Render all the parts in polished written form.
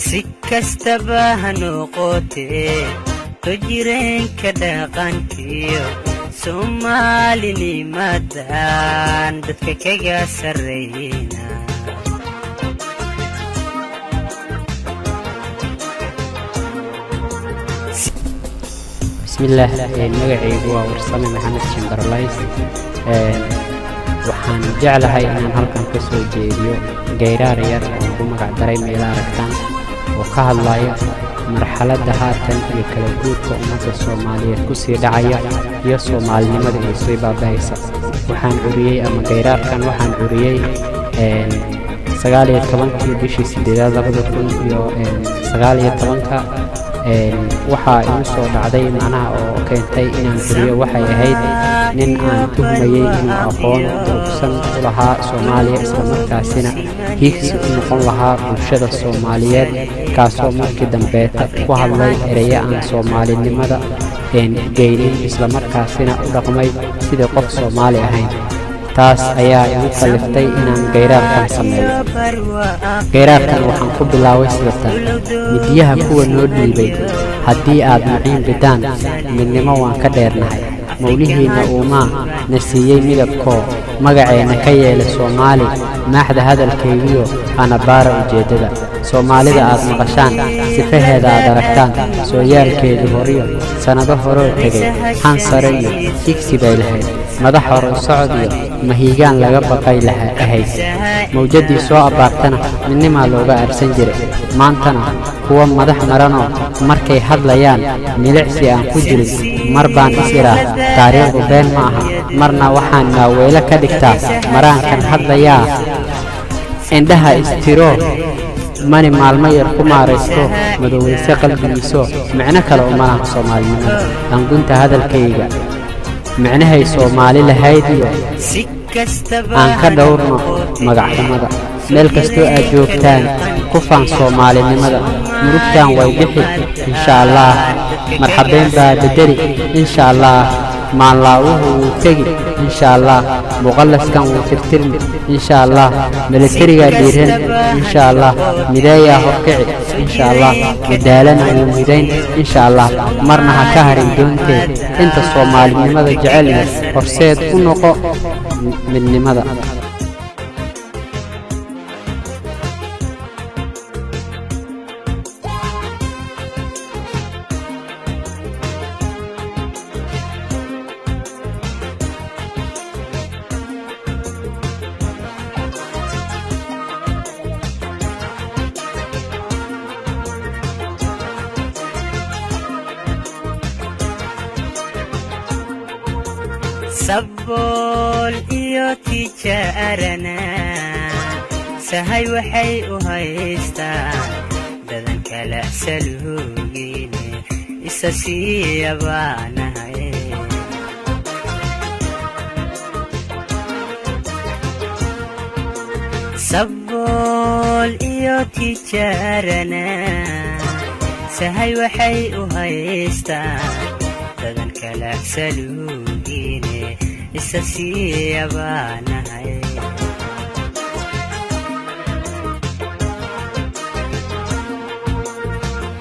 si kastaba ha noqotee jireenka dhaqankiyo Soomaalinimadan dadka kaga sarreeyna bismillah magacaygu waa Warsame Maxamed Shimbarlays waxaan jeclahay inaan halkan ka soo jeediyo geyraar yar oo ku magac daray meel aragtaan oo ka hadlaya marxaladda haatan iyo kala guurka ummadda Soomaaliyeed ku sii dhacaya iyo Soomaalinimada ay soo baabahaysa waxaan curiyay ama geyraarkan waxaan curiyay 19 bishii 8 2019 waxaa igu soo dhacday macnaha oo keentay inaan curiyo waxay ahayd nin aan tuhmayay inuu aqoon durugsan u lahaa Soomaaliya isla markaasina hiigsi u noqon lahaa bulshada Soomaaliyeed kaasoo markii dambe ku hadlay eraya aan Soomaalinimada geynin isla markaasina u dhaqmay sidii qof Soomaali ahayn taas ayaa igu kaliftay inaan geyraarkan sameeyo geyraarkan waxaan ku bilaabay sidatan midiyaha kuwa noo dhiibay haddii aad maciin bidaan midnimo waan ka dheernahay mawlihiina uumaa na siiyey midabkoo magaceena ka yeelay Soomaali maaxda hadalkaygiyo ana baara ujeedada Soomaalida aad maqashaan sifaheeda aad aragtaan soo yaalkeedii horiyo sanado horoo tegay han sare iyo higsi bay lahayd madax hore socod iyo mahiigaan laga baqay ahayd mawjadii soo abaartana midnimaa looga aarsan jiray maantana kuwa madax maranoo markay hadlayaan milicsi aan ku jirin mar baan is iraa taariikhdu been ma aha marna waxaan maaweelo ka dhigtaa maraankan hadlayaa indhaha istiro mani maalmo yar ku maaraysto madoweyse qalbigiiso micno kale uma laha Soomaalinimada angunta hadalkayga micnahay Soomaali lahayd iyo aan ka dhowrno magacnimada meel kastoo aad joogtaan ku faan Soomaalinimada murugtaan way bixi insha Allah marxabeen baa bedeli insha Allah maanlaawuhu wuu tegi insha Allah muqallaskan wuu tirtirmi insha Allah militariga dhiiran insha Allah mideeyaa horkici insha Allah midaalana wuu midayn insha Allah marna ha ka harin doontee inta Soomaalinimada jecel horseed u noqo midnimada sabool iyo tijaarana sahay waxay u haystaan dadan kala saluugine isa siiyabaanahay sabool iyo tijaarana sahay waxay u haystaan dadan kala saluugine isa siiyabaanahay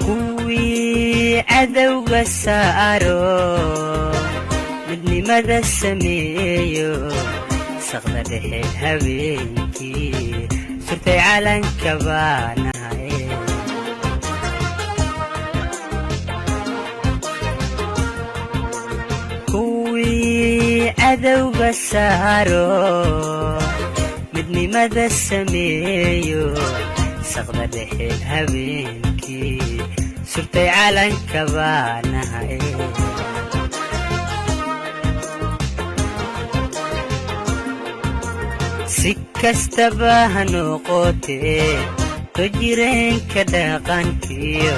kuwii cadowga saaro midnimada sameeyo saqda dhexe habeenkii surtay calanka baanahay cadowga saaro midnimada sameeyo saqda dhexe habeenkii surtay calanka baanahay si kastaba ha noqotee jireenka dhaqankiyo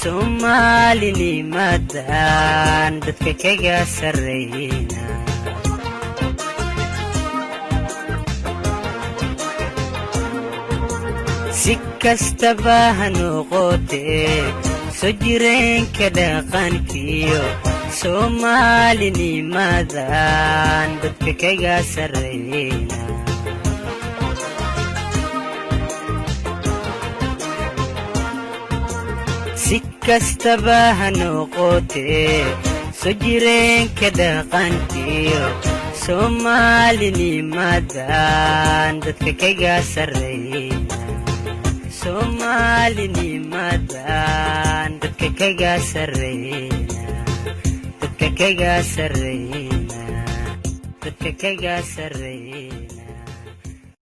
Soomaalinimadan dadka kaga sarreeyna si kastaba ha noqotee jireenka dhaqankiyo Soomaalinimadan dadka kaga sarreeyna si kastaba ha noqotee soo jireenka dhaqankiyo soomaalinimadan dadka kaga sarreyna soomaalinimadan dadka kaga sarreyna dadka kaga sarreyna dadka kaga sarreyna